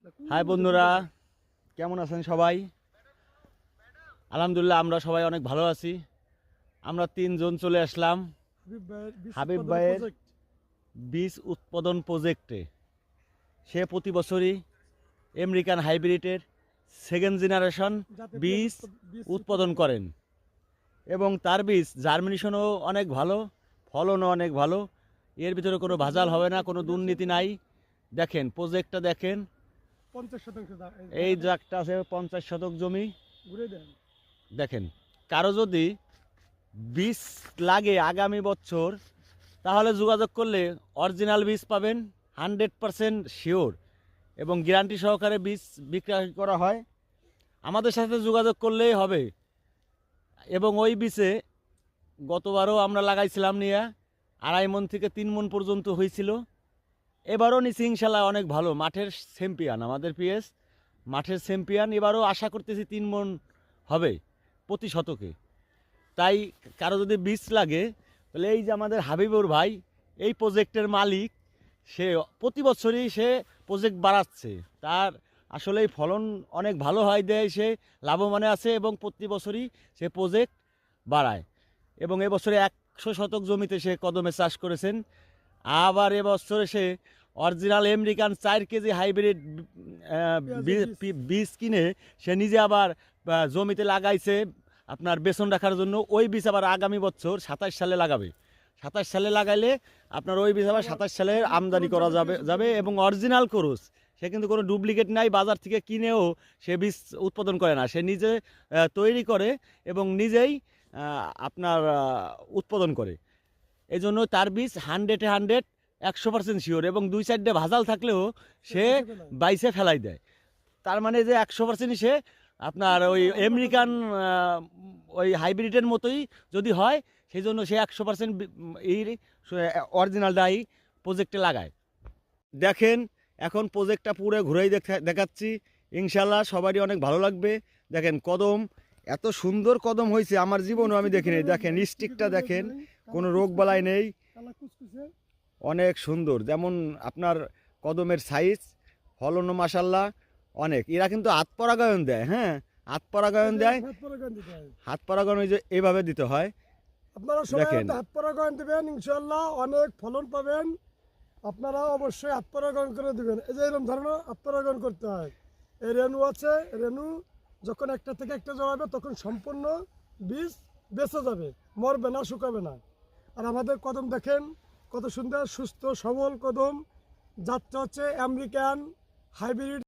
High বন্ধুরা, কেমন আছেন সবাই? আলহামদুলিল্লাহ, আমরা সবাই অনেক ভালো আছি। আমরা 3 জন চলে আসলাম হাবিব ভাইয়ের বীজ উৎপাদন প্রজেক্টে। সে প্রতি বছরই আমেরিকান হাইব্রিডের সেকেন্ড জেনারেশন বীজ উৎপাদন করেন এবং তার বীজ জার্মিনেশনও অনেক ভালো, ফলনও অনেক ভালো। এর ভিতরে কোনো ভেজাল হবে না, কোনো দুর্নীতি নাই। দেখেন প্রজেক্টটা দেখেন, 50% এই জায়গাটা আছে 50 শতক জমি। দেখেন, কারো যদি বীজ লাগে আগামী বছর, তাহলে যোগাযোগ করলে অরিজিনাল বীজ পাবেন, 100% শিওর এবং গ্যারান্টি সহকারে বীজ বিক্রয় করা হয়। আমাদের সাথে যোগাযোগ করলেই হবে। এবং ওই বীজে গতবারও আমরা লাগাইছিলাম নিয়ে 2.5 মণ থেকে 3 মণ পর্যন্ত হয়েছিল। এবারও নিচে ইনশাল্লাহ অনেক ভালো, মাঠের চ্যাম্পিয়ন আমাদের পিএস, মাঠের চ্যাম্পিয়ন। এবারও আশা করতেছি 3 মণ হবে প্রতি শতকে। তাই কারো যদি বীজ লাগে, তাহলে এই যে আমাদের হাবিবুর ভাই এই প্রজেক্টের মালিক, সে প্রতি বছরই সে প্রজেক্ট বাড়াচ্ছে। তার আসলেই ফলন অনেক ভালো হয়, দেয়, সে লাভবানে আছে এবং প্রতি বছরই সে প্রজেক্ট বাড়ায়। এবং এবছরে 100 শতক জমিতে সে কদমে চাষ করেছেন। আবার এবছরে সে অরিজিনাল আমেরিকান 4 কেজি হাইব্রিড বীজ কিনে সে নিজে আবার জমিতে লাগাইছে আপনার বেসন রাখার জন্য। ওই বীজ আবার আগামী বছর 27 সালে লাগাবে। 27 সালে লাগাইলে আপনার ওই বীজ আবার 27 সালে আমদানি করা যাবে এবং অরিজিনাল ক্রস। সে কিন্তু কোনো ডুপ্লিকেট নাই, বাজার থেকে কিনেও সে বীজ উৎপাদন করে না, সে নিজে তৈরি করে এবং নিজেই আপনার উৎপাদন করে। এই জন্য তার বীজ 100% 100% শিওর এবং 2-4টে ভাজাল থাকলেও সে বাইসে ফেলাই দেয়। তার মানে যে 100% সে আপনার ওই আমেরিকান ওই হাইব্রিডের মতোই যদি হয়, সেই জন্য সে 100% এই অরিজিনালটাই প্রজেক্টে লাগায়। দেখেন, এখন প্রজেক্টটা পুরো ঘুরেই দেখাচ্ছি, ইনশাল্লাহ সবারই অনেক ভালো লাগবে। দেখেন কদম, এত সুন্দর কদম হয়েছে আমার জীবনেও আমি দেখিনি। দেখেন স্টিকটা দেখেন, কোনো রোগ বালাই নেই, অনেক সুন্দর। যেমন আপনার কদমের সাইজ, ফলনও মাশাল্লাহ অনেক। এরা কিন্তু হাত পরাগায়ন দেয়, হ্যাঁ হাত পরাগায়ন দেয়। হাত পরাগায়ন ওই যে এইভাবে দিতে হয়। আপনারা সবাই হাত পরাগায়ন দিবেন, ইনশাআল্লাহ অনেক ফলন পাবেন। আপনারা অবশ্যই হাত পরাগায়ন করে দিবেন। এই যে এরকম ধরনের হাত পরাগায়ন করতে হয়। এই রেণু আছে, রেণু যখন একটা থেকে একটা জড়াবে তখন সম্পূর্ণ বীজ বেঁচে যাবে, মরবে না, শুকাবে না। আর আমাদের কদম দেখেন কত সুন্দর, সুস্থ সবল কদম। জাতটা হচ্ছে আমেরিকান হাইব্রিড।